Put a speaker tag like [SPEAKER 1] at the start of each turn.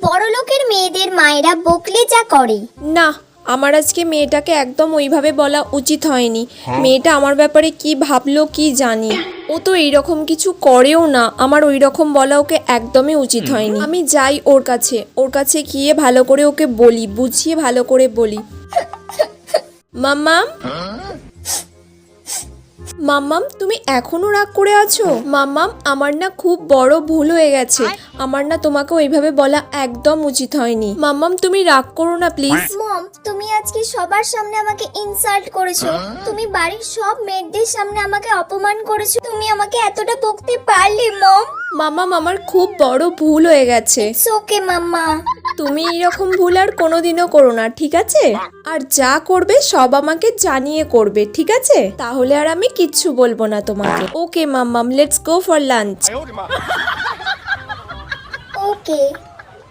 [SPEAKER 1] বড়লোকের মেয়েদের মায়েরা বকলে যা করে।
[SPEAKER 2] না, আমার আজকে মেয়েটাকে একদম ওইভাবে বলা উচিত হয়নি। মেয়েটা আমার ব্যাপারে কি ভাবলো কি জানি। ও তো এইরকম কিছু করেও না, আমার ওই রকম বলা ওকে একদমই উচিত হয়নি। আমি যাই ওর কাছে গিয়ে ভালো করে ওকে বলি, বুঝিয়ে ভালো করে বলি। মাম্মাম, মাম্মাম তুমি এখনো রাগ করে আছো? মাম্মাম, আমার না খুব বড় ভুল হয়ে গেছে। আমার না তোমাকে ওইভাবে বলা একদম উচিত হয়নি। মাম্মাম তুমি রাগ করো না প্লিজ।
[SPEAKER 1] মম, তুমি আজকে সবার সামনে আমাকে ইনসাল্ট করেছো। তুমি বাড়ির সব মেয়েদের সামনে আমাকে অপমান করেছো। তুমি আমাকে এতটা বকতে পারলে মম?
[SPEAKER 2] মাম্মাম, আমার খুব বড় ভুল হয়ে গেছে।
[SPEAKER 1] ওকে মাম্মা।
[SPEAKER 2] তুমি এরকম ভুল আর কোনোদিনও করো না, ঠিক আছে? আর যা করবে সব আমাকে জানিয়ে করবে, ঠিক আছে? তাহলে আর আমি কিচ্ছু বলবো না তোমাকে। ওকে মাম্মাম, let's go for lunch.
[SPEAKER 1] Okay.